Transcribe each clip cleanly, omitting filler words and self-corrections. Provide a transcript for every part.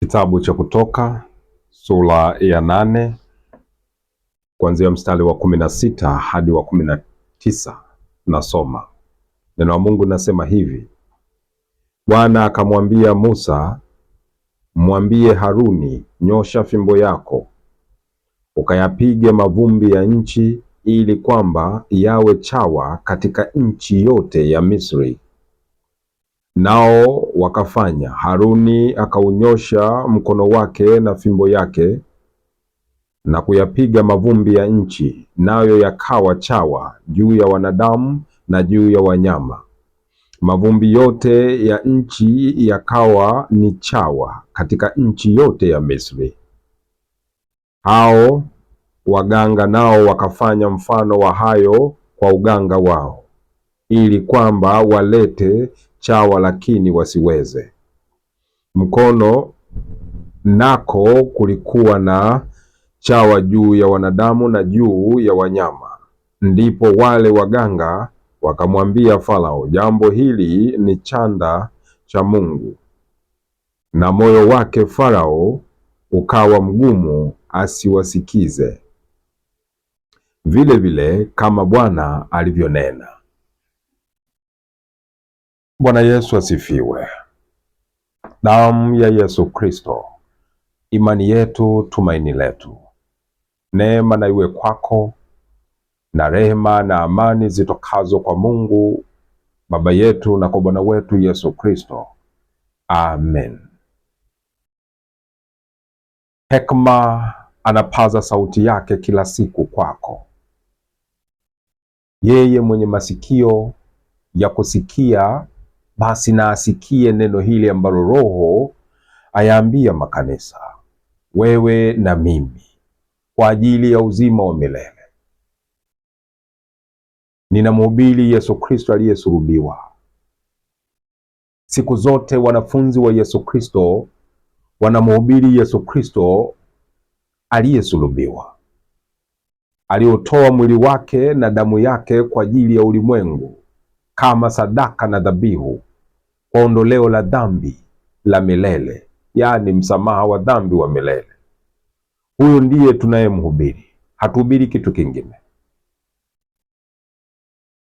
Kitabu cha Kutoka sura ya 8 kuanzia mstari wa 16 hadi wa 19. Nasoma neno la Mungu, nasema hivi: Bwana akamwambia Musa, mwambie Haruni, nyosha fimbo yako ukayapige mavumbi ya nchi, ili kwamba yawe chawa katika nchi yote ya Misri. Nao wakafanya. Haruni akaunyosha mkono wake na fimbo yake na kuyapiga mavumbi ya nchi, nayo yakawa chawa juu ya wanadamu na juu ya wanyama. Mavumbi yote ya nchi yakawa ni chawa katika nchi yote ya Misri. Hao waganga nao wakafanya mfano wa hayo kwa uganga wao, ili kwamba walete chawa, lakini wasiweze. Mkono nako kulikuwa na chawa juu ya wanadamu na juu ya wanyama. Ndipo wale waganga wakamwambia Farao, jambo hili ni chanda cha Mungu. Na moyo wake Farao ukawa mgumu asiwasikize, vile vile kama Bwana alivyonena. Bwana Yesu asifiwe. Damu ya Yesu Kristo, imani yetu, tumaini letu. Neema na iwe kwako, na rehema na amani zitokazo kwa Mungu Baba yetu na kwa Bwana wetu Yesu Kristo. Amen. Hekima anapaza sauti yake kila siku kwako. Yeye mwenye masikio ya kusikia, basi na asikie neno hili ambalo Roho ayaambia makanisa, wewe na mimi, kwa ajili ya uzima wa milele. Ninamhubiri Yesu Kristo aliyesulubiwa. Siku zote wanafunzi wa Yesu Kristo wanamhubiri Yesu Kristo aliyesulubiwa, aliotoa mwili wake na damu yake kwa ajili ya ulimwengu kama sadaka na dhabihu kwa ondoleo la dhambi la milele, yaani msamaha wa dhambi wa milele. Huyo ndiye tunayemhubiri, hatuhubiri kitu kingine.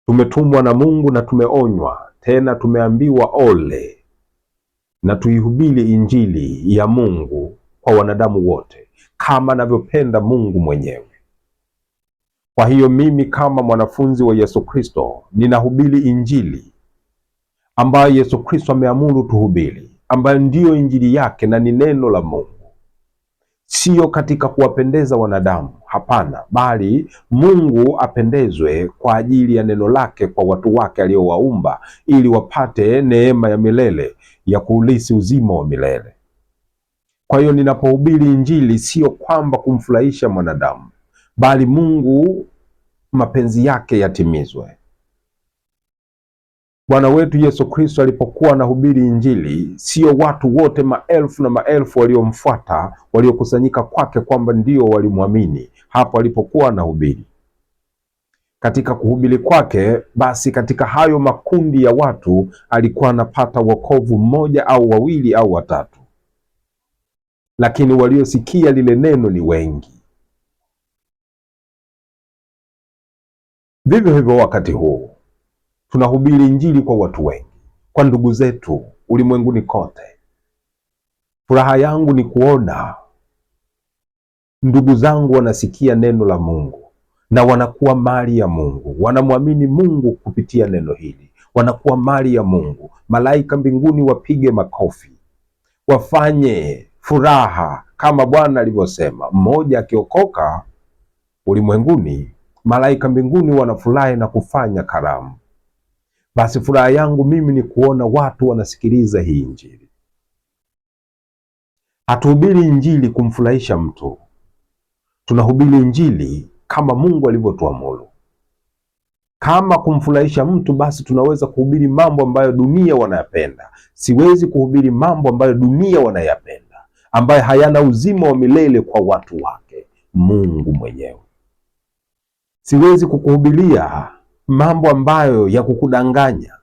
Tumetumwa na Mungu na tumeonywa, tena tumeambiwa ole na tuihubiri injili ya Mungu kwa wanadamu wote, kama anavyopenda Mungu mwenyewe. Kwa hiyo mimi kama mwanafunzi wa Yesu Kristo ninahubiri injili ambayo Yesu Kristo ameamuru tuhubiri, ambayo ndiyo injili yake na ni neno la Mungu. Sio katika kuwapendeza wanadamu, hapana, bali Mungu apendezwe kwa ajili ya neno lake kwa watu wake aliowaumba, ili wapate neema ya milele ya kuulisi uzima wa milele. Kwa hiyo ninapohubiri injili, sio kwamba kumfurahisha mwanadamu, bali Mungu mapenzi yake yatimizwe. Bwana wetu Yesu Kristo alipokuwa anahubiri injili, sio watu wote maelfu na maelfu waliomfuata waliokusanyika kwake kwamba ndio walimwamini hapo alipokuwa anahubiri. Katika kuhubiri kwake, basi katika hayo makundi ya watu alikuwa anapata wokovu mmoja au wawili au watatu, lakini waliosikia lile neno ni wengi. Vivyo hivyo wakati huu tunahubiri injili kwa watu wengi, kwa ndugu zetu ulimwenguni kote. Furaha yangu ni kuona ndugu zangu wanasikia neno la Mungu na wanakuwa mali ya Mungu, wanamwamini Mungu kupitia neno hili, wanakuwa mali ya Mungu. Malaika mbinguni wapige makofi, wafanye furaha kama Bwana alivyosema, mmoja akiokoka ulimwenguni, malaika mbinguni wanafurahi na kufanya karamu. Basi furaha yangu mimi ni kuona watu wanasikiliza hii injili. Hatuhubiri injili kumfurahisha mtu, tunahubiri injili kama Mungu alivyotuamuru. Kama kumfurahisha mtu, basi tunaweza kuhubiri mambo ambayo dunia wanayapenda. Siwezi kuhubiri mambo ambayo dunia wanayapenda, ambayo hayana uzima wa milele kwa watu wake Mungu mwenyewe. Siwezi kukuhubiria mambo ambayo ya kukudanganya,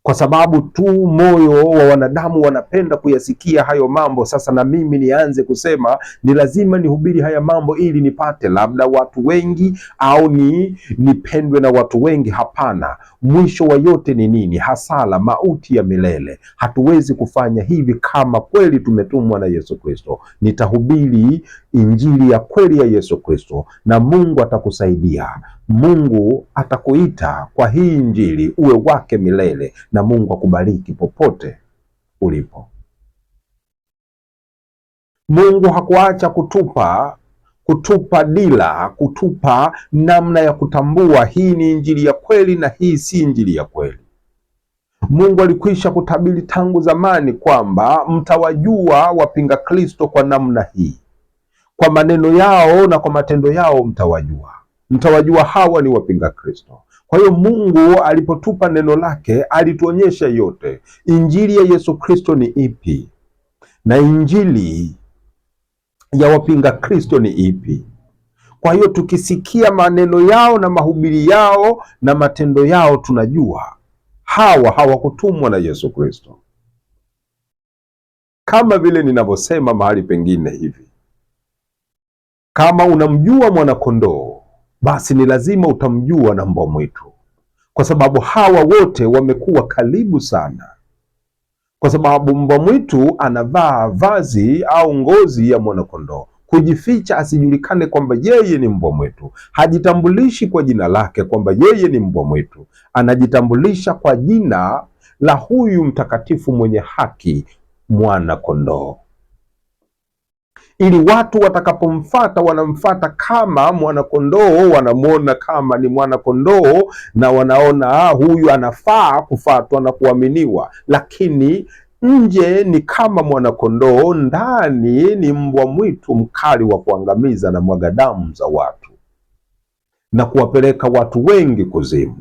kwa sababu tu moyo wa wanadamu wanapenda kuyasikia hayo mambo. Sasa na mimi nianze kusema ni lazima nihubiri haya mambo ili nipate labda watu wengi au nipendwe na watu wengi? Hapana. Mwisho wa yote ni nini? Hasara, mauti ya milele. Hatuwezi kufanya hivi kama kweli tumetumwa na Yesu Kristo. Nitahubiri injili ya kweli ya Yesu Kristo na Mungu atakusaidia. Mungu atakuita kwa hii injili uwe wake milele, na Mungu akubariki popote ulipo. Mungu hakuacha kutupa dira, kutupa namna ya kutambua hii ni injili ya kweli na hii si injili ya kweli. Mungu alikwisha kutabiri tangu zamani kwamba mtawajua wapinga Kristo kwa namna hii, kwa maneno yao na kwa matendo yao mtawajua hawa ni wapinga Kristo. Kwa hiyo Mungu alipotupa neno lake alituonyesha yote. Injili ya Yesu Kristo ni ipi na injili ya wapinga Kristo ni ipi? Kwa hiyo tukisikia maneno yao na mahubiri yao na matendo yao, tunajua hawa hawakutumwa na Yesu Kristo. Kama vile ninavyosema mahali pengine hivi, kama unamjua mwanakondoo, basi ni lazima utamjua na mbwa mwitu, kwa sababu hawa wote wamekuwa karibu sana, kwa sababu mbwa mwitu anavaa vazi au ngozi ya mwanakondoo, kujificha asijulikane kwamba yeye ni mbwa mwitu. Hajitambulishi kwa jina lake kwamba yeye ni mbwa mwitu, anajitambulisha kwa jina la huyu mtakatifu mwenye haki, mwana kondoo, ili watu watakapomfuata wanamfuata kama mwanakondoo, wanamwona kama ni mwanakondoo na wanaona huyu anafaa kufuatwa na kuaminiwa. Lakini nje ni kama mwanakondoo, ndani ni mbwa mwitu mkali wa kuangamiza na mwaga damu za watu na kuwapeleka watu wengi kuzimu.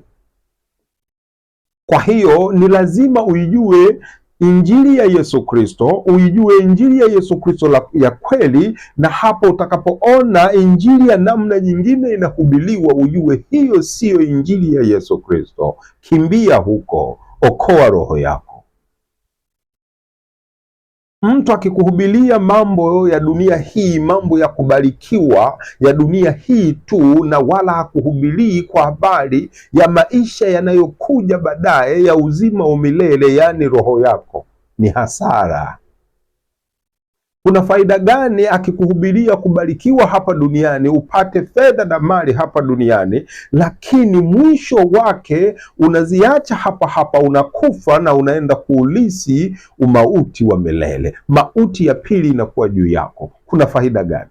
Kwa hiyo ni lazima uijue injili ya Yesu Kristo, uijue injili ya Yesu Kristo ya kweli, na hapo utakapoona injili ya namna nyingine inahubiriwa, ujue hiyo siyo injili ya Yesu Kristo. Kimbia huko, okoa roho yako. Mtu akikuhubiria mambo ya dunia hii, mambo ya kubarikiwa ya dunia hii tu, na wala hakuhubirii kwa habari ya maisha yanayokuja baadaye ya uzima wa milele, yaani roho yako, ni hasara. Kuna faida gani akikuhubiria kubarikiwa hapa duniani, upate fedha na mali hapa duniani, lakini mwisho wake unaziacha hapa hapa, unakufa na unaenda kuulisi umauti wa milele, mauti ya pili inakuwa juu yako. Kuna faida gani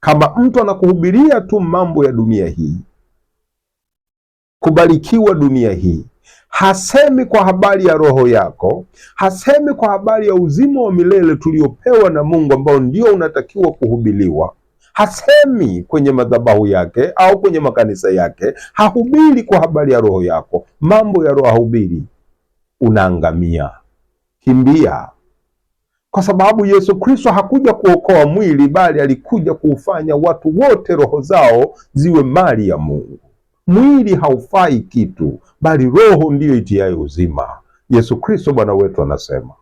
kama mtu anakuhubiria tu mambo ya dunia hii, kubarikiwa dunia hii, hasemi kwa habari ya roho yako, hasemi kwa habari ya uzima wa milele tuliopewa na Mungu ambao ndio unatakiwa kuhubiriwa, hasemi kwenye madhabahu yake au kwenye makanisa yake, hahubiri kwa habari ya roho yako, mambo ya roho hahubiri, unaangamia. Kimbia, kwa sababu Yesu Kristo hakuja kuokoa mwili, bali alikuja kuufanya watu wote roho zao ziwe mali ya Mungu. Mwili haufai kitu, bali roho ndiyo itiayo uzima. Yesu Kristo Bwana wetu anasema.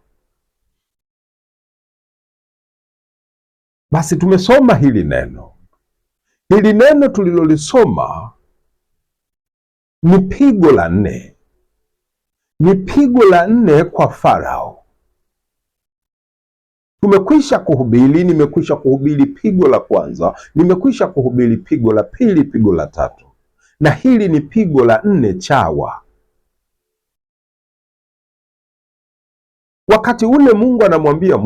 Basi tumesoma hili neno tulilolisoma ni pigo la nne, ni pigo la nne kwa Farao. Tumekwisha kuhubiri, nimekwisha kuhubiri pigo la kwanza, nimekwisha kuhubiri pigo la pili, pigo la tatu, na hili ni pigo la nne, chawa. Wakati ule Mungu anamwambia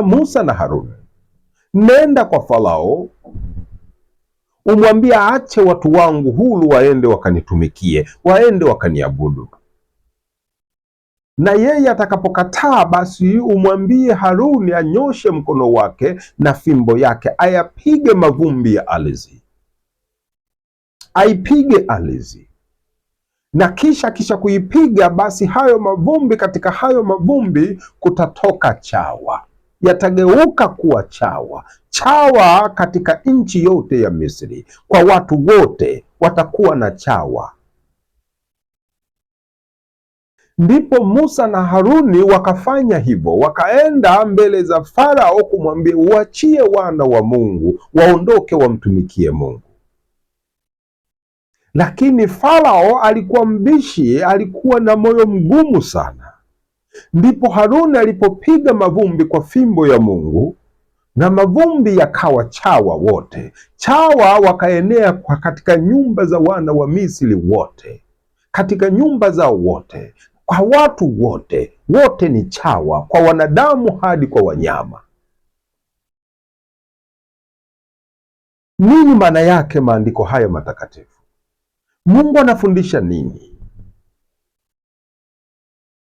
Musa na Haruni, nenda kwa Farao umwambie aache watu wangu huru waende wakanitumikie, waende wakaniabudu. Na yeye atakapokataa, basi umwambie Haruni anyoshe mkono wake na fimbo yake, ayapige mavumbi ya ardhi, aipige ardhi, na kisha kuipiga, basi hayo mavumbi, katika hayo mavumbi kutatoka chawa, yatageuka kuwa chawa katika nchi yote ya Misri, kwa watu wote watakuwa na chawa. Ndipo Musa na Haruni wakafanya hivyo, wakaenda mbele za Farao kumwambia, uachie wana wa Mungu waondoke wamtumikie Mungu. Lakini Farao alikuwa mbishi, alikuwa na moyo mgumu sana. Ndipo Haruni alipopiga mavumbi kwa fimbo ya Mungu, na mavumbi yakawa chawa wote. Chawa wakaenea katika nyumba za wana wa Misri wote, katika nyumba zao wote, kwa watu wote. Wote ni chawa, kwa wanadamu hadi kwa wanyama. Nini maana yake maandiko haya matakatifu? Mungu anafundisha nini?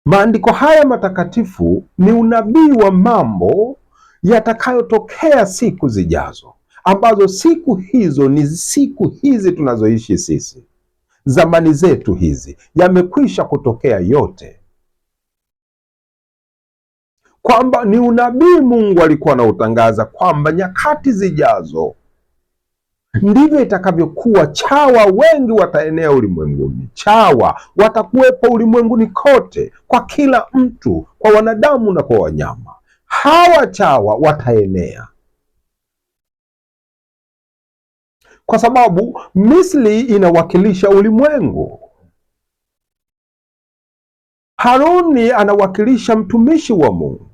Maandiko haya matakatifu ni unabii wa mambo yatakayotokea siku zijazo, ambazo siku hizo ni siku hizi tunazoishi sisi. Zamani zetu hizi yamekwisha kutokea yote, kwamba ni unabii Mungu alikuwa anautangaza kwamba nyakati zijazo ndivyo itakavyokuwa. Chawa wengi wataenea ulimwenguni. Chawa watakuwepo ulimwenguni kote, kwa kila mtu, kwa wanadamu na kwa wanyama. Hawa chawa wataenea kwa sababu Misri inawakilisha ulimwengu. Haruni anawakilisha mtumishi wa Mungu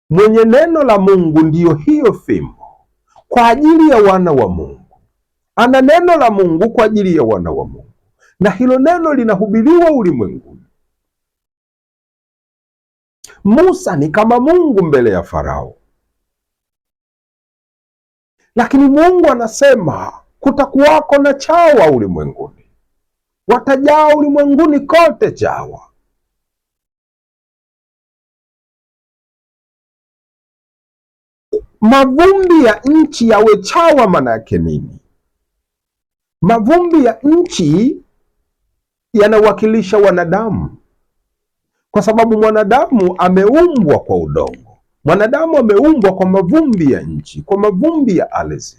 mwenye neno la Mungu, ndiyo hiyo fimbo kwa ajili ya wana wa Mungu. Ana neno la Mungu kwa ajili ya wana wa Mungu, na hilo neno linahubiriwa ulimwenguni. Musa ni kama Mungu mbele ya Farao, lakini Mungu anasema kutakuwako na chawa ulimwenguni, watajaa ulimwenguni kote chawa. Mavumbi ya nchi yawe chawa, maana yake nini? Mavumbi ya nchi yanawakilisha wanadamu, kwa sababu mwanadamu ameumbwa kwa udongo. Mwanadamu ameumbwa kwa mavumbi ya nchi, kwa mavumbi ya ardhi.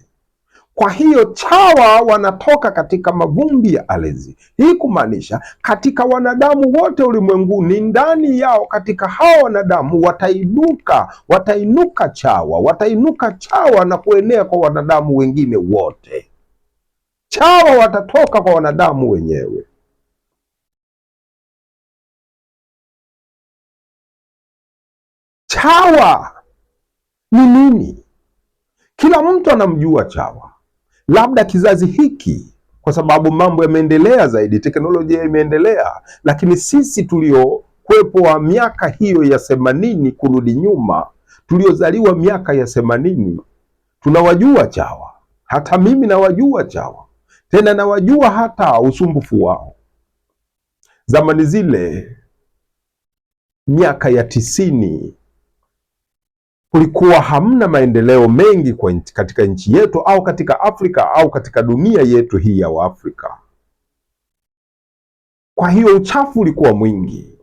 Kwa hiyo chawa wanatoka katika mavumbi ya ardhi. Hii kumaanisha katika wanadamu wote ulimwenguni, ndani yao, katika hao wanadamu watainuka chawa na kuenea kwa wanadamu wengine wote. Chawa watatoka kwa wanadamu wenyewe. Chawa ni nini? Kila mtu anamjua chawa, labda kizazi hiki, kwa sababu mambo yameendelea zaidi, teknolojia imeendelea. Lakini sisi tuliokuwepo wa miaka hiyo ya 80 kurudi nyuma, tuliozaliwa miaka ya 80, tunawajua chawa. Hata mimi nawajua chawa, tena nawajua hata usumbufu wao. Zamani zile, miaka ya 90, kulikuwa hamna maendeleo mengi katika nchi yetu au katika Afrika au katika dunia yetu hii ya Afrika. Kwa hiyo uchafu ulikuwa mwingi.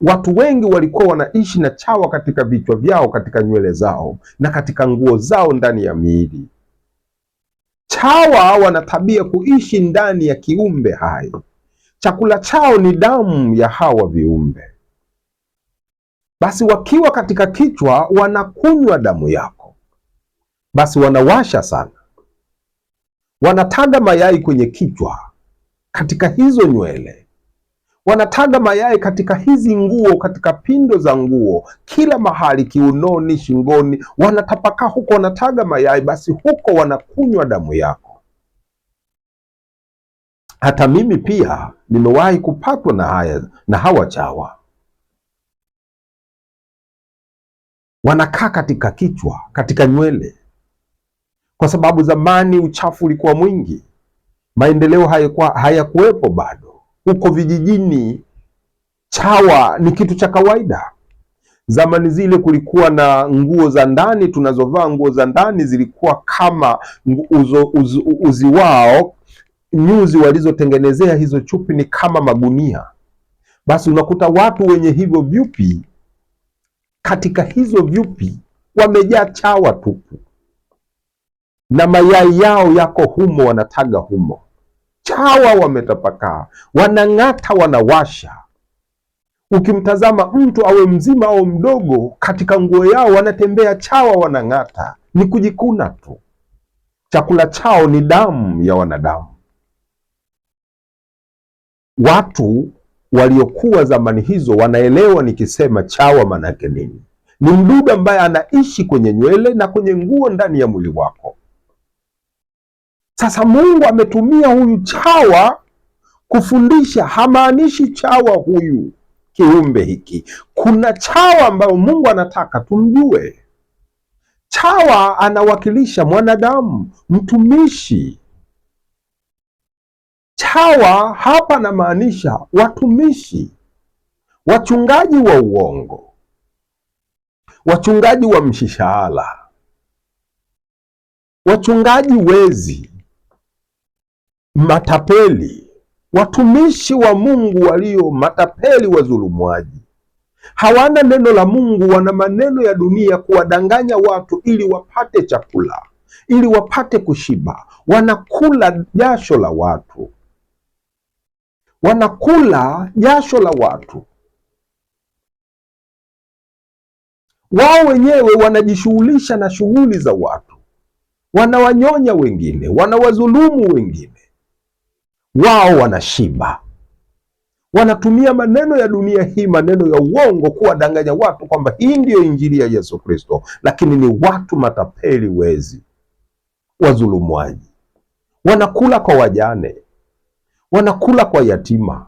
Watu wengi walikuwa wanaishi na chawa katika vichwa vyao, katika nywele zao na katika nguo zao, ndani ya miili. Chawa wana tabia kuishi ndani ya kiumbe hai. Chakula chao ni damu ya hawa viumbe. Basi wakiwa katika kichwa wanakunywa damu yako, basi wanawasha sana. Wanataga mayai kwenye kichwa, katika hizo nywele. Wanataga mayai katika hizi nguo, katika pindo za nguo, kila mahali, kiunoni, shingoni, wanatapakaa huko, wanataga mayai. Basi huko wanakunywa damu yako. Hata mimi pia nimewahi kupatwa na hawa chawa. Wanakaa katika kichwa, katika nywele, kwa sababu zamani uchafu ulikuwa mwingi, maendeleo hayakuwepo bado. Huko vijijini chawa ni kitu cha kawaida. Zamani zile kulikuwa na nguo za ndani tunazovaa. Nguo za ndani zilikuwa kama uzi wao, nyuzi walizotengenezea hizo chupi ni kama magunia. Basi unakuta watu wenye hivyo vyupi, katika hizo vyupi wamejaa chawa tupu, na mayai yao yako humo, wanataga humo. Chawa wametapakaa, wanang'ata, wanawasha. Ukimtazama mtu awe mzima au mdogo, katika nguo yao wanatembea chawa, wanang'ata, ni kujikuna tu. Chakula chao ni damu ya wanadamu. Watu waliokuwa zamani hizo wanaelewa nikisema chawa maana yake nini. Ni mdudu ambaye anaishi kwenye nywele na kwenye nguo ndani ya mwili wako. Sasa Mungu ametumia huyu chawa kufundisha. Hamaanishi chawa huyu kiumbe hiki. Kuna chawa ambayo Mungu anataka tumjue. Chawa anawakilisha mwanadamu, mtumishi. Chawa hapa anamaanisha watumishi, wachungaji wa uongo, wachungaji wa mshishahara, wachungaji wezi, matapeli, watumishi wa Mungu walio matapeli, wazulumwaji. Hawana neno la Mungu, wana maneno ya dunia kuwadanganya watu ili wapate chakula, ili wapate kushiba. Wanakula jasho la watu, wanakula jasho la watu. Wao wenyewe wanajishughulisha na shughuli za watu, wanawanyonya wengine, wanawadhulumu wengine. Wao wanashiba. Wanatumia maneno ya dunia hii, maneno ya uongo, kuwadanganya watu kwamba hii ndiyo injili ya Yesu Kristo, lakini ni watu matapeli, wezi, wazulumwaji. Wanakula kwa wajane, wanakula kwa yatima,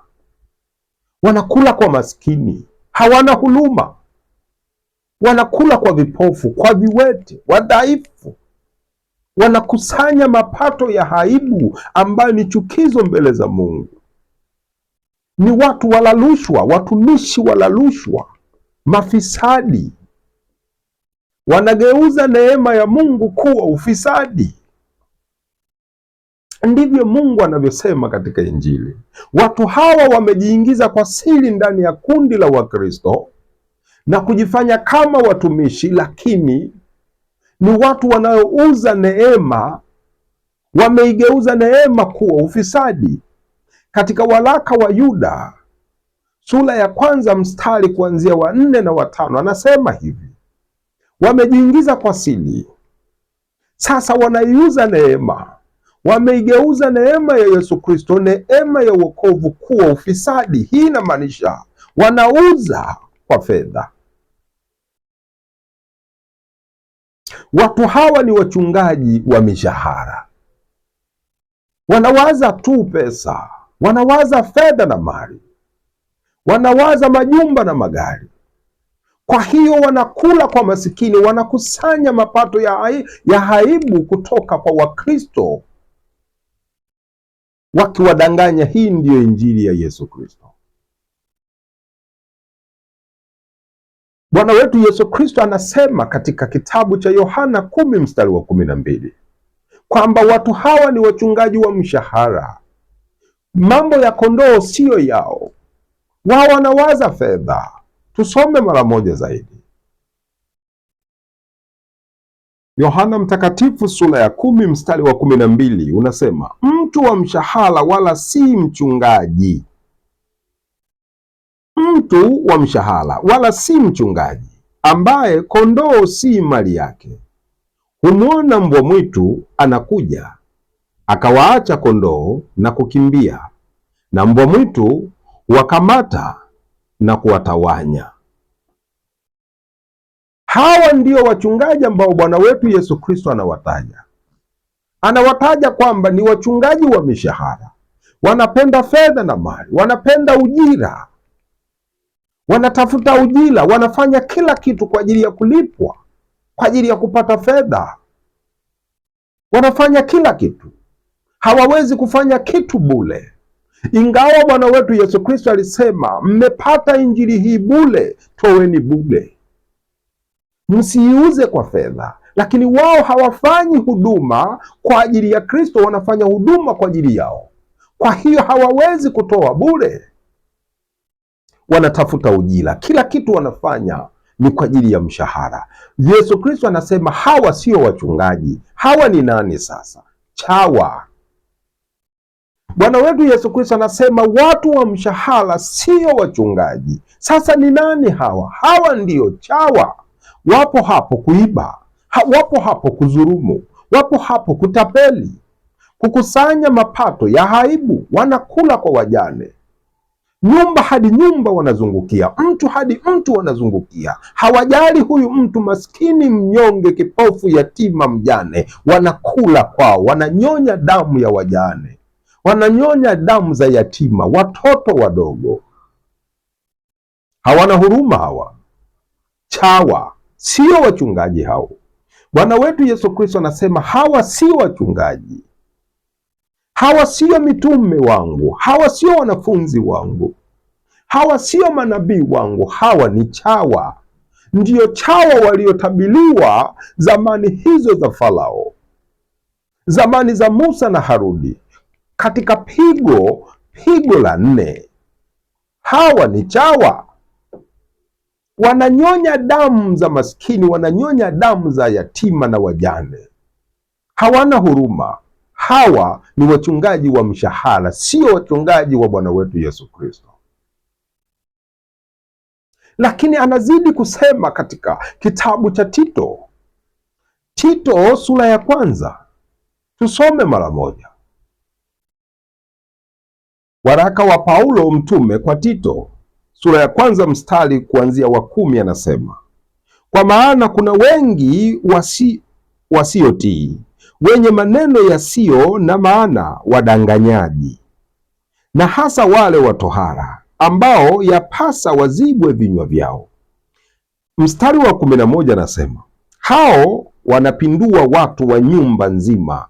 wanakula kwa maskini, hawana huruma. Wanakula kwa vipofu, kwa viwete, wadhaifu. Wanakusanya mapato ya aibu ambayo ni chukizo mbele za Mungu. Ni watu wala rushwa, watumishi wala rushwa, mafisadi. Wanageuza neema ya Mungu kuwa ufisadi. Ndivyo Mungu anavyosema katika Injili. Watu hawa wamejiingiza kwa siri ndani ya kundi la Wakristo na kujifanya kama watumishi, lakini ni watu wanaouza neema. Wameigeuza neema kuwa ufisadi. Katika waraka wa Yuda sura ya 1 mstari kuanzia wa 4 na wa 5 anasema hivi: wamejiingiza kwa siri, sasa wanaiuza neema. Wameigeuza neema ya Yesu Kristo, neema ya wokovu, kuwa ufisadi. Hii inamaanisha wanauza kwa fedha. Watu hawa ni wachungaji wa mishahara, wanawaza tu pesa, wanawaza fedha na mali, wanawaza majumba na magari. Kwa hiyo wanakula kwa masikini, wanakusanya mapato ya aibu kutoka kwa Wakristo, wakiwadanganya hii ndiyo injili ya Yesu Kristo. Bwana wetu Yesu Kristo anasema katika kitabu cha Yohana 10 mstari wa 12 kwamba watu hawa ni wachungaji wa mshahara. Mambo ya kondoo siyo yao, wao wanawaza fedha. Tusome mara moja zaidi. Yohana Mtakatifu sura ya 10 mstari wa 12 unasema, mtu wa mshahara wala si mchungaji. Mtu wa mshahara wala si mchungaji, ambaye kondoo si mali yake. Humwona mbwa mwitu anakuja, akawaacha kondoo na kukimbia, na mbwa mwitu wakamata na kuwatawanya. Hawa ndio wachungaji ambao Bwana wetu Yesu Kristo anawataja. Anawataja kwamba ni wachungaji wa mishahara, wanapenda fedha na mali, wanapenda ujira, wanatafuta ujira, wanafanya kila kitu kwa ajili ya kulipwa, kwa ajili ya kupata fedha. Wanafanya kila kitu, hawawezi kufanya kitu bure. Ingawa Bwana wetu Yesu Kristo alisema, mmepata injili hii bure, toweni bure, msiiuze kwa fedha. Lakini wao hawafanyi huduma kwa ajili ya Kristo, wanafanya huduma kwa ajili yao. Kwa hiyo hawawezi kutoa bure, wanatafuta ujira. Kila kitu wanafanya ni kwa ajili ya mshahara. Yesu Kristo anasema hawa sio wachungaji. Hawa ni nani sasa? Chawa. Bwana wetu Yesu Kristo anasema watu wa mshahara sio wachungaji. Sasa ni nani hawa? Hawa ndio chawa. Wapo hapo kuiba, wapo hapo kudhulumu, wapo hapo kutapeli, kukusanya mapato ya aibu. Wanakula kwa wajane, nyumba hadi nyumba wanazungukia, mtu hadi mtu wanazungukia. Hawajali huyu mtu maskini, mnyonge, kipofu, yatima, mjane. Wanakula kwao, wananyonya damu ya wajane, wananyonya damu za yatima, watoto wadogo. Hawana huruma hawa. Chawa, sio wachungaji hao. Bwana wetu Yesu Kristo anasema hawa sio wachungaji, hawa sio mitume wangu, hawa sio wanafunzi wangu, hawa sio manabii wangu, hawa ni chawa. Ndiyo chawa waliotabiliwa zamani hizo za Farao, zamani za Musa na Haruni, katika pigo la 4. Hawa ni chawa, wananyonya damu za maskini, wananyonya damu za yatima na wajane. Hawana huruma. Hawa ni wachungaji wa mshahara, sio wachungaji wa Bwana wetu Yesu Kristo. Lakini anazidi kusema katika kitabu cha Tito, Tito sura ya 1, tusome mara moja. Waraka wa Paulo mtume kwa Tito sura ya 1 mstari kuanzia wa 10, anasema kwa maana kuna wengi wasiotii, wenye maneno yasiyo na maana, wadanganyaji, na hasa wale watohara, ambao yapasa wazibwe vinywa vyao. Mstari wa 11 anasema hao wanapindua watu wa nyumba nzima,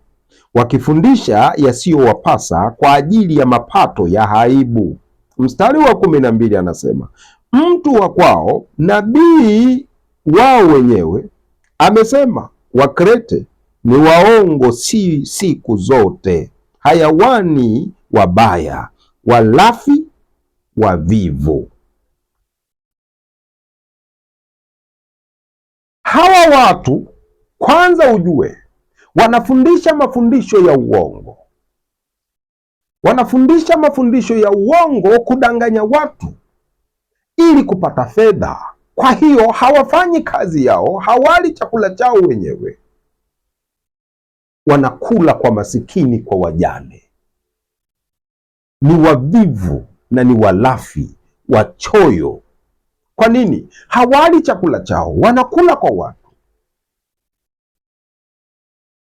wakifundisha yasiyowapasa kwa ajili ya mapato ya aibu. Mstari wa 12 anasema mtu wa kwao, nabii wao wenyewe, amesema Wakrete ni waongo siku zote, hayawani wabaya, walafi, wavivu. Hawa watu kwanza ujue wanafundisha mafundisho ya uongo, wanafundisha mafundisho ya uongo kudanganya watu ili kupata fedha. Kwa hiyo hawafanyi kazi yao, hawali chakula chao wenyewe, wanakula kwa masikini, kwa wajane. Ni wavivu na ni walafi, wachoyo. Kwa nini? Hawali chakula chao, wanakula kwa watu.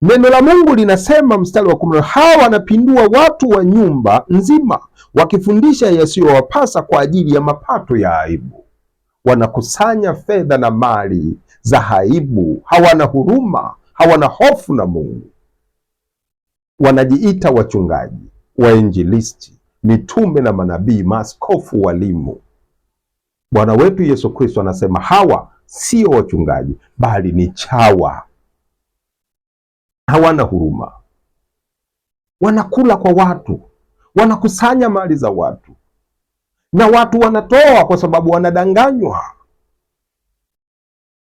Neno la Mungu linasema mstari wa 10, hawa wanapindua watu wa nyumba nzima, wakifundisha yasiyowapasa kwa ajili ya mapato ya aibu. Wanakusanya fedha na mali za aibu. Hawana huruma, hawana hofu na Mungu. Wanajiita wachungaji, wainjilisti, mitume na manabii, maaskofu, walimu. Bwana wetu Yesu Kristo anasema hawa sio wachungaji, bali ni chawa. Hawana huruma, wanakula kwa watu, wanakusanya mali za watu, na watu wanatoa kwa sababu wanadanganywa.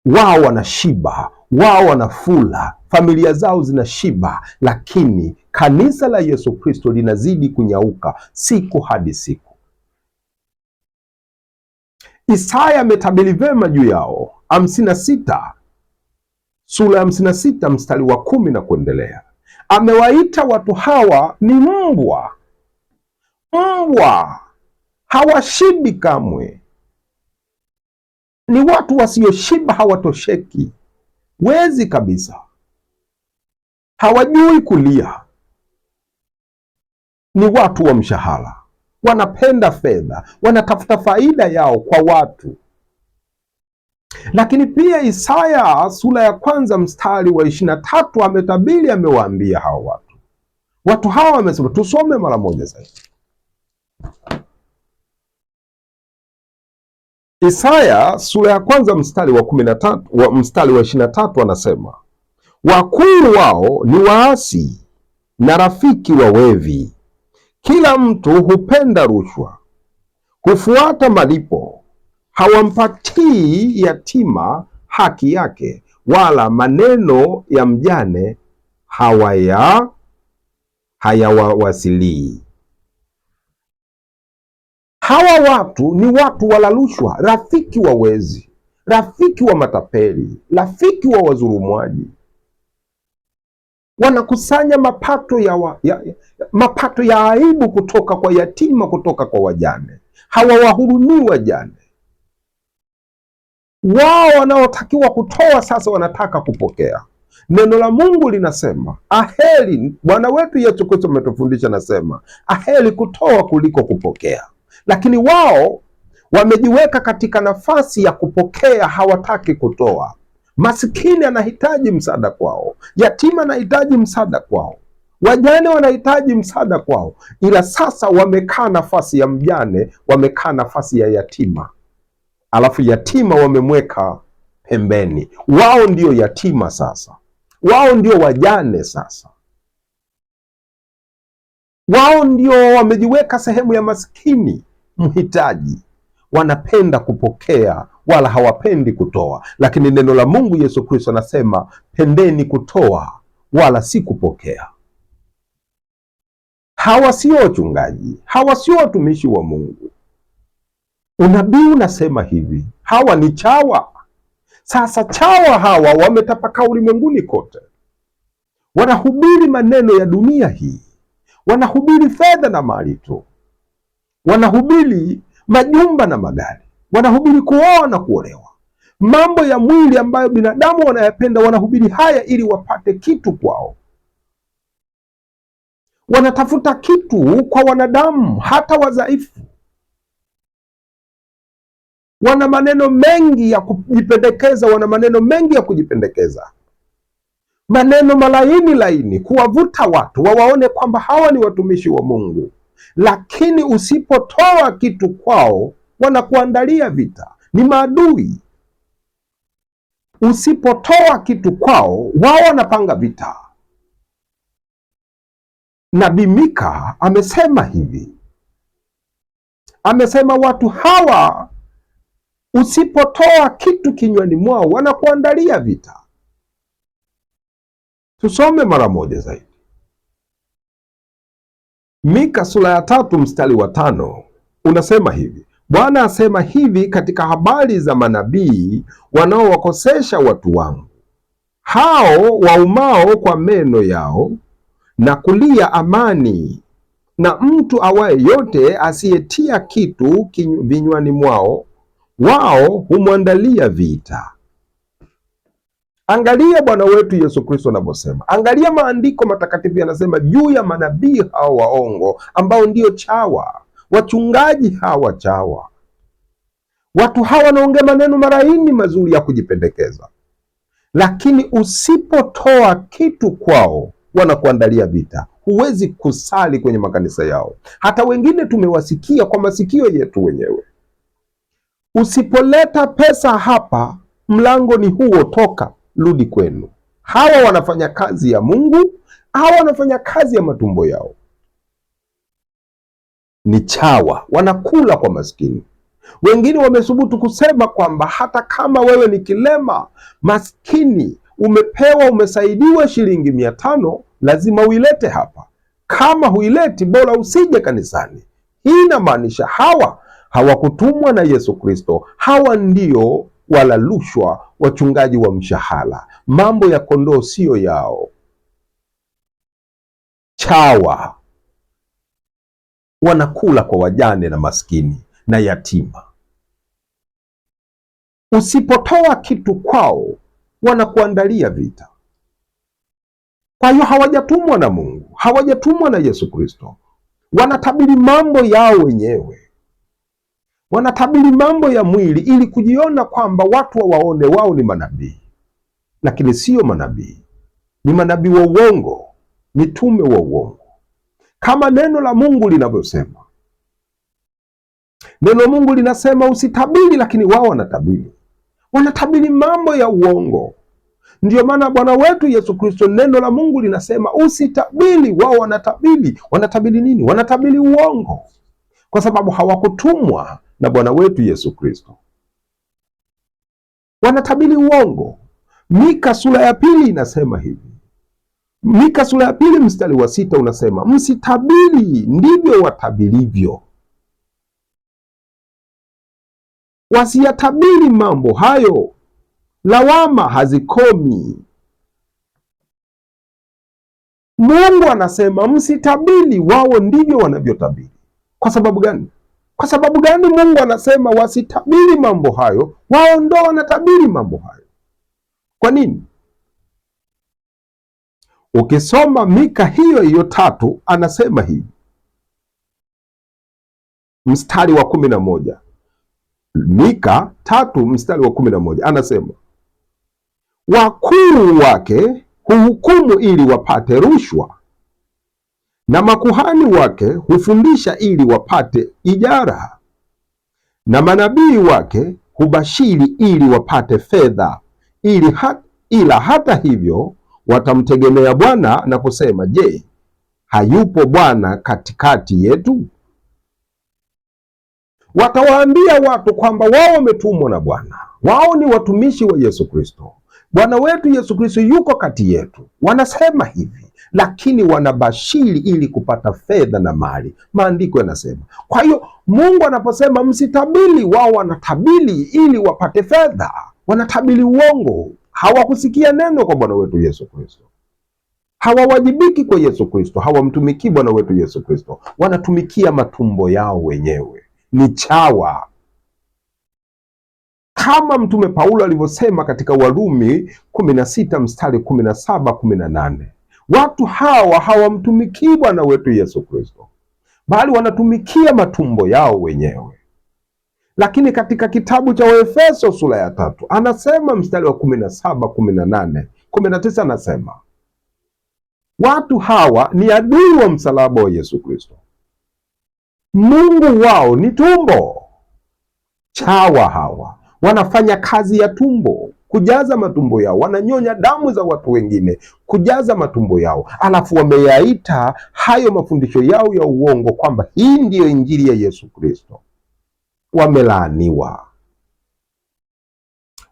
Wao wanashiba, wao wanafula, familia zao zinashiba, lakini kanisa la Yesu Kristo linazidi kunyauka siku hadi siku. Isaya ametabiri vema juu yao. 56 sura ya 56 mstari wa 10 na kuendelea, amewaita watu hawa ni mbwa. Mbwa hawashibi kamwe, ni watu wasioshiba, hawatosheki, wezi kabisa, hawajui kulia. Ni watu wa mshahara, wanapenda fedha, wanatafuta faida yao kwa watu. Lakini pia Isaya sura ya 1 mstari wa 23 ametabiri, amewaambia hawa watu hawa wamesema, tusome mara moja zaidi. Isaya sura ya 1 mstari wa 13 mstari wa 23 anasema, wakuu wao ni waasi na rafiki wa wevi, kila mtu hupenda rushwa, hufuata malipo, hawampatii yatima haki yake, wala maneno ya mjane hayawawasilii. Hawa watu ni watu wala rushwa, rafiki wa wezi, rafiki wa matapeli, rafiki wa wazurumwaji. Wanakusanya mapato ya aibu kutoka kwa yatima, kutoka kwa wajane. Hawawahurumii wajane. Wao wanaotakiwa kutoa sasa wanataka kupokea. Neno la Mungu linasema aheri, Bwana wetu Yesu Kristo ametufundisha, nasema aheri kutoa kuliko kupokea. Lakini wao wamejiweka katika nafasi ya kupokea, hawataki kutoa. Masikini anahitaji msaada kwao, yatima anahitaji msaada kwao, wajane wanahitaji msaada kwao, ila sasa wamekaa nafasi ya mjane, wamekaa nafasi ya yatima, alafu yatima wamemweka pembeni. Wao ndio yatima sasa, wao ndio wajane sasa, wao ndio wamejiweka sehemu ya maskini, mhitaji. Wanapenda kupokea wala hawapendi kutoa. Lakini neno la Mungu, Yesu Kristo anasema pendeni kutoa wala si kupokea. Hawa sio wachungaji, hawa sio watumishi wa Mungu. Unabii unasema hivi, hawa ni chawa. Sasa chawa hawa wametapakaa ulimwenguni kote, wanahubiri maneno ya dunia hii, wanahubiri fedha na mali tu, wanahubiri majumba na magari, wanahubiri kuoa na kuolewa, mambo ya mwili ambayo binadamu wanayapenda. Wanahubiri haya ili wapate kitu kwao. Wanatafuta kitu kwa wanadamu, hata wadhaifu. Wana maneno mengi ya kujipendekeza, wana maneno mengi ya kujipendekeza, maneno laini kuwavuta watu wawaone kwamba hawa ni watumishi wa Mungu. Lakini usipotoa kitu kwao, wanakuandalia vita, ni maadui. Usipotoa kitu kwao, wao wanapanga vita. Nabii Mika amesema hivi, amesema watu hawa usipotoa kitu kinywani mwao, wanakuandalia vita. Tusome mara moja zaidi. Mika sura ya 3 mstari wa 5 unasema hivi: Bwana asema hivi katika habari za manabii wanaowakosesha watu wangu, hao waumao kwa meno yao na kulia amani, na mtu awaye yote asiyetia kitu vinywani mwao, wao humwandalia vita. Angalia Bwana wetu Yesu Kristo anavyosema. Angalia maandiko matakatifu yanasema juu ya manabii hao waongo, ambao ndio chawa, wachungaji hawa chawa. Watu hawa wanaongea maneno maraini mazuri ya kujipendekeza, lakini usipotoa kitu kwao, wanakuandalia vita. Huwezi kusali kwenye makanisa yao. Hata wengine tumewasikia kwa masikio yetu wenyewe. Usipoleta pesa hapa, mlango ni huo, toka, rudi kwenu. Hawa wanafanya kazi ya Mungu, hawa wanafanya kazi ya matumbo yao. Ni chawa, wanakula kwa maskini. Wengine wamethubutu kusema kwamba hata kama wewe ni kilema maskini, umepewa, umesaidiwa shilingi 500, lazima uilete hapa. Kama huileti, bora usije kanisani. Hii inamaanisha hawa hawakutumwa na Yesu Kristo. Hawa ndio wala rushwa, wachungaji wa mshahara. Mambo ya kondoo sio yao. Chawa wanakula kwa wajane na maskini na yatima. Usipotoa kitu kwao, wanakuandalia vita. Kwa hiyo hawajatumwa na Mungu, hawajatumwa na Yesu Kristo. Wanatabiri mambo yao wenyewe, wanatabiri mambo ya mwili ili kujiona kwamba watu wawaone wao ni manabii, lakini sio manabii. Ni manabii wa uongo, mitume wa uongo, kama neno la Mungu linavyosema. Neno la Mungu linasema usitabiri, lakini wao wanatabiri. Wanatabiri mambo ya uongo. Ndiyo maana Bwana wetu Yesu Kristo, neno la Mungu linasema usitabiri, wao wanatabiri. Wanatabiri nini? Wanatabiri uongo, kwa sababu hawakutumwa na Bwana wetu Yesu Kristo. Wanatabiri uongo. Mika sura ya 2 inasema hivi. Mika sura ya 2 mstari wa 6 unasema, msitabiri, ndivyo watabirivyo. wasiyatabiri mambo hayo. Lawama hazikomi. Mungu anasema msitabiri, wao ndivyo wanavyotabiri. Kwa sababu gani? Kwa sababu gani Mungu anasema wasitabiri mambo hayo, wao ndo wanatabiri mambo hayo? Kwa nini? Ukisoma Mika hiyo 3 anasema hivi, mstari wa 11. Mika 3 mstari wa 11 anasema, wakuu wake huhukumu ili wapate rushwa, na makuhani wake hufundisha ili wapate ijara, na manabii wake hubashiri ili wapate fedha, ila hata hivyo watamtegemea Bwana na kusema, je, hayupo Bwana katikati yetu? Watawaambia watu kwamba wao wametumwa na Bwana, wao ni watumishi wa Yesu Kristo, Bwana wetu Yesu Kristo yuko kati yetu. Wanasema hivi, lakini wanabashiri ili kupata fedha na mali. Maandiko yanasema. Kwa hiyo Mungu anaposema msitabiri, wao wanatabiri ili wapate fedha, wanatabiri uongo. Hawakusikia neno kwa Bwana wetu Yesu Kristo, hawawajibiki kwa Yesu Kristo, hawamtumikii Bwana wetu Yesu Kristo, wanatumikia matumbo yao wenyewe. Ni chawa, kama Mtume Paulo alivyosema katika Warumi 16 mstari 17, 18. Watu hawa hawamtumikii Bwana wetu Yesu Kristo, bali wanatumikia matumbo yao wenyewe. Lakini katika kitabu cha Waefeso sura ya 3 anasema mstari wa 17, 18, 19 anasema watu hawa ni adui wa msalaba wa Yesu Kristo. Mungu wao ni tumbo. Chawa hawa wanafanya kazi ya tumbo, kujaza matumbo yao, wananyonya damu za watu wengine kujaza matumbo yao, alafu wameyaita hayo mafundisho yao ya uongo kwamba hii ndiyo injili ya Yesu Kristo. Wamelaaniwa,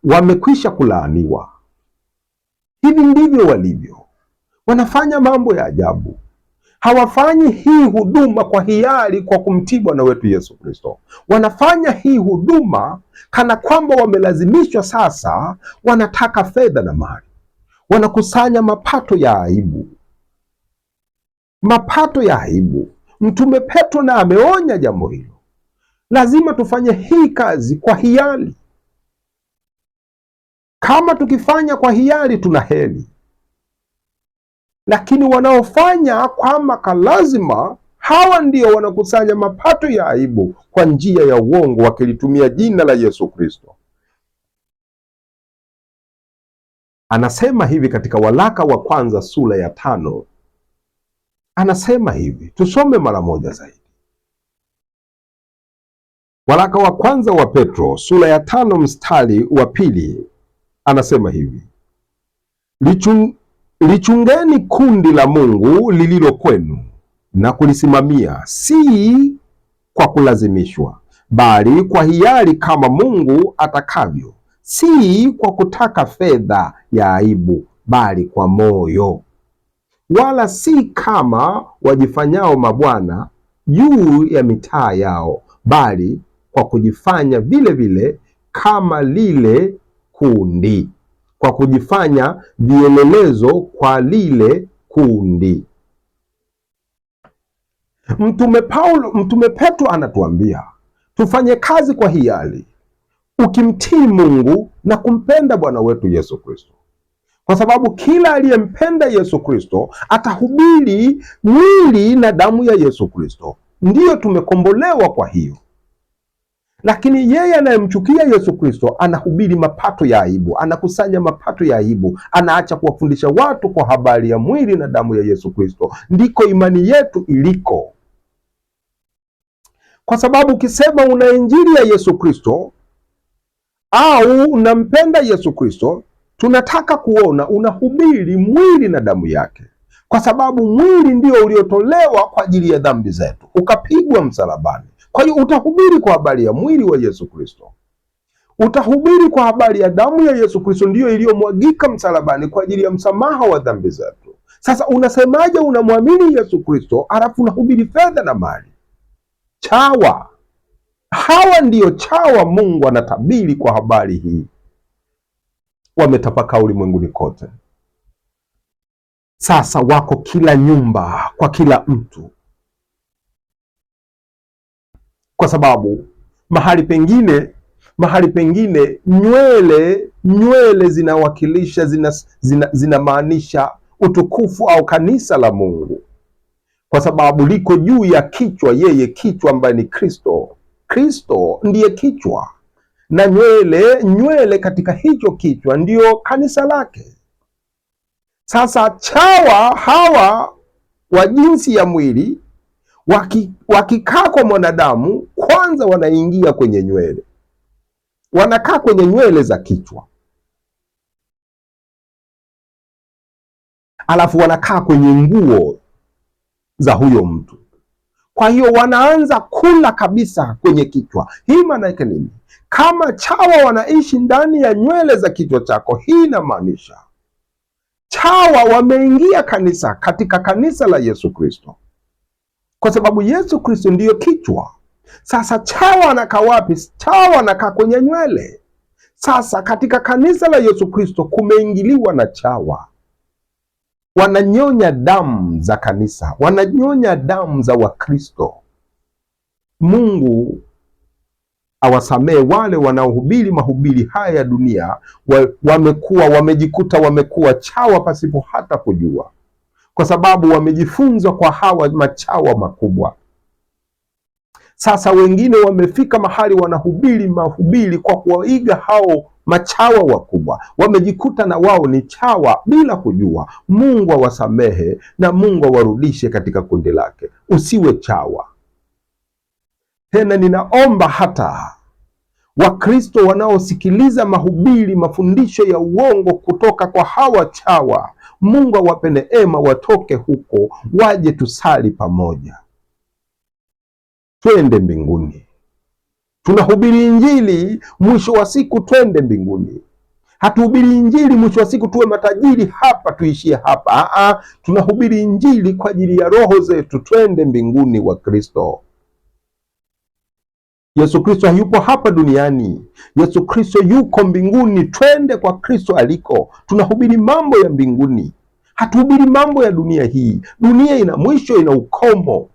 wamekwisha kulaaniwa. Hivi ndivyo walivyo, wanafanya mambo ya ajabu. Hawafanyi hii huduma kwa hiari, kwa kumtii Bwana wetu Yesu Kristo. Wanafanya hii huduma kana kwamba wamelazimishwa. Sasa wanataka fedha na mali, wanakusanya mapato ya aibu, mapato ya aibu. Mtume Petro na ameonya jambo hilo. Lazima tufanye hii kazi kwa hiari. Kama tukifanya kwa hiari tuna heri, lakini wanaofanya kama kalazima, hawa ndio wanakusanya mapato ya aibu kwa njia ya uongo, wakilitumia jina la Yesu Kristo. Anasema hivi katika waraka wa kwanza sura ya 5, anasema hivi, tusome mara moja zaidi. Waraka wa kwanza wa Petro sura ya 5 mstari wa 2 anasema hivi, lichungeni kundi la Mungu lililo kwenu na kulisimamia, si kwa kulazimishwa, bali kwa hiari, kama Mungu atakavyo, si kwa kutaka fedha ya aibu, bali kwa moyo, wala si kama wajifanyao mabwana juu ya mitaa yao, bali kwa kujifanya vile vile kama lile kundi, kwa kujifanya vielelezo kwa lile kundi. Mtume Petro anatuambia tufanye kazi kwa hiari, ukimtii Mungu na kumpenda Bwana wetu Yesu Kristo, kwa sababu kila aliyempenda Yesu Kristo atahubiri mwili na damu ya Yesu Kristo. Ndiyo tumekombolewa kwa hiyo. Lakini yeye anayemchukia Yesu Kristo anahubiri mapato ya aibu, anakusanya mapato ya aibu, anaacha kuwafundisha watu kwa habari ya mwili na damu ya Yesu Kristo. Ndiko imani yetu iliko. Kwa sababu ukisema una injili ya Yesu Kristo au unampenda Yesu Kristo, tunataka kuona unahubiri mwili na damu yake, kwa sababu mwili ndio uliotolewa kwa ajili ya dhambi zetu, ukapigwa msalabani. Kwa hiyo utahubiri kwa habari ya mwili wa Yesu Kristo, utahubiri kwa habari ya damu ya Yesu Kristo, ndiyo iliyomwagika msalabani kwa ajili ya msamaha wa dhambi zetu. Sasa unasemaje unamwamini Yesu Kristo alafu unahubiri fedha na mali? Chawa. Hawa ndiyo chawa Mungu anatabiri kwa habari hii, wametapakaa ulimwenguni kote. Sasa wako kila nyumba, kwa kila mtu, kwa sababu mahali pengine nywele zinawakilisha, zinamaanisha utukufu au kanisa la Mungu, kwa sababu liko juu ya kichwa, yeye kichwa ambaye ni Kristo. Kristo ndiye kichwa, na nywele katika hicho kichwa ndiyo kanisa lake. Sasa chawa hawa wa jinsi ya mwili wakikaa kwa mwanadamu, kwanza wanaingia kwenye nywele, wanakaa kwenye nywele za kichwa, alafu wanakaa kwenye nguo za huyo mtu. Kwa hiyo wanaanza kula kabisa kwenye kichwa. Hii maana yake nini? Kama chawa wanaishi ndani ya nywele za kichwa chako, hii inamaanisha chawa wameingia katika kanisa la Yesu Kristo, kwa sababu Yesu Kristo ndiyo kichwa. Sasa chawa anakaa wapi? Chawa anakaa kwenye nywele. Sasa katika kanisa la Yesu Kristo kumeingiliwa na chawa, wananyonya damu za kanisa, wananyonya damu za Wakristo. Mungu awasamehe wale wanaohubiri mahubiri haya ya dunia, wamejikuta wamekuwa chawa pasipo hata kujua, kwa sababu wamejifunza kwa hawa machawa makubwa. Sasa wengine wamefika mahali wanahubiri mahubiri kwa kuwaiga hao machawa wakubwa, wamejikuta na wao ni chawa bila kujua. Mungu awasamehe na Mungu awarudishe katika kundi lake. Usiwe chawa tena. Ninaomba hata Wakristo wanaosikiliza mahubiri, mafundisho ya uongo kutoka kwa hawa chawa, Mungu awape neema, watoke huko, waje tusali pamoja, twende mbinguni. Tunahubiri Injili, mwisho wa siku twende mbinguni. Hatuhubiri Injili mwisho wa siku tuwe matajiri hapa, tuishie hapa. Tunahubiri Injili kwa ajili ya roho zetu, twende mbinguni wa Kristo. Yesu Kristo hayupo hapa duniani, Yesu Kristo yuko mbinguni. Twende kwa Kristo aliko. Tunahubiri mambo ya mbinguni, hatuhubiri mambo ya dunia hii. Dunia ina mwisho, ina ukomo,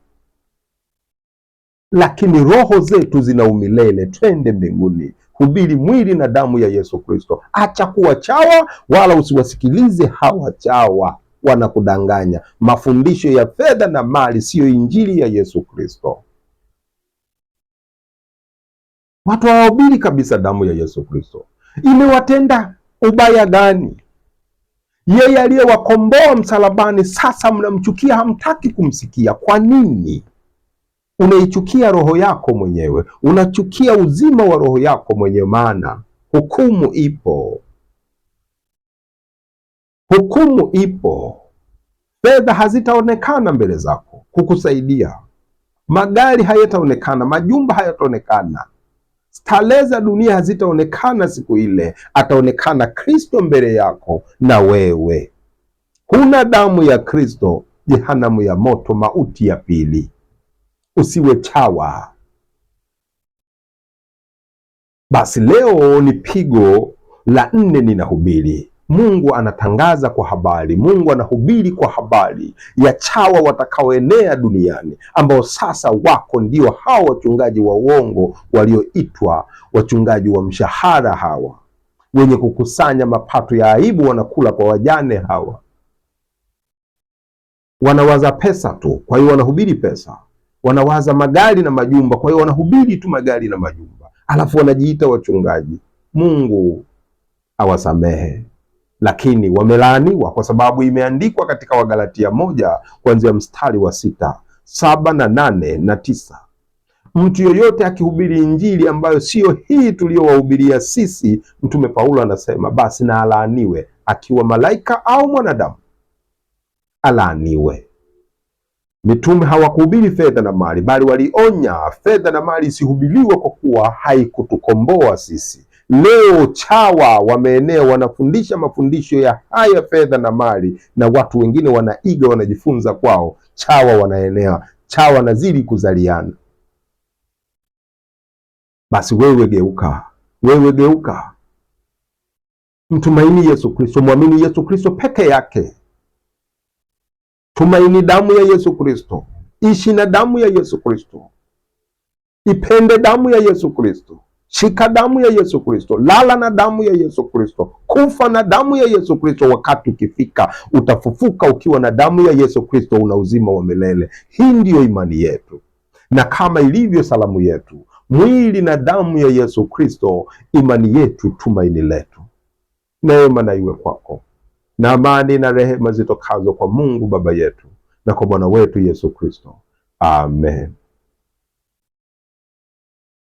lakini roho zetu zina umilele. Twende mbinguni. Hubiri mwili na damu ya Yesu Kristo. Acha kuwa chawa, wala usiwasikilize hawa chawa, wanakudanganya. Mafundisho ya fedha na mali siyo injili ya Yesu Kristo. Watu hawahubiri kabisa damu ya Yesu Kristo. Imewatenda ubaya gani? Yeye aliyewakomboa msalabani, sasa mnamchukia, hamtaki kumsikia. Kwa nini? Unaichukia roho yako mwenyewe, unachukia uzima wa roho yako mwenyewe, maana hukumu ipo. Hukumu ipo. Fedha hazitaonekana mbele zako kukusaidia, magari hayataonekana, majumba hayataonekana, starehe za dunia hazitaonekana. Siku ile ataonekana Kristo mbele yako, na wewe huna damu ya Kristo, jehanamu ya moto, mauti ya pili. Usiwe chawa. Basi leo ni pigo la 4 ninahubiri. Mungu anatangaza kwa habari, Mungu anahubiri kwa habari ya chawa watakaoenea duniani, ambao sasa wako ndio hao wachungaji wa uongo walioitwa wachungaji wa mshahara, hawa wenye kukusanya mapato ya aibu, wanakula kwa wajane. Hawa wanawaza pesa tu, kwa hiyo wanahubiri pesa. Wanawaza magari na majumba, kwa hiyo wanahubiri tu magari na majumba, alafu wanajiita wachungaji. Mungu awasamehe, lakini wamelaaniwa, kwa sababu imeandikwa katika Wagalatia 1 kuanzia mstari wa 6, 7 na 8 na 9. Mtu yoyote akihubiri injili ambayo siyo hii tuliyowahubiria sisi, Mtume Paulo anasema basi na alaaniwe, akiwa malaika au mwanadamu, alaaniwe. Mitume hawakuhubiri fedha na mali, bali walionya fedha na mali isihubiriwe, kwa kuwa haikutukomboa sisi. Leo chawa wameenea, wanafundisha mafundisho ya haya fedha na mali, na watu wengine wanaiga, wanajifunza kwao. Chawa wanaenea, chawa nazidi kuzaliana. Basi wewe geuka, wewe geuka, mtumaini Yesu Kristo, mwamini Yesu Kristo peke yake. Tumaini damu ya Yesu Kristo, ishi na damu ya Yesu Kristo, ipende damu ya Yesu Kristo, shika damu ya Yesu Kristo, lala na damu ya Yesu Kristo, kufa na damu ya Yesu Kristo. Wakati ukifika utafufuka ukiwa na damu ya Yesu Kristo, una uzima wa milele. Hii ndiyo imani yetu, na kama ilivyo salamu yetu, mwili na damu ya Yesu Kristo, imani yetu, tumaini letu. Neema na iwe kwako, na amani na rehema zitokazo kwa Mungu Baba yetu na kwa Bwana wetu Yesu Kristo. Amen.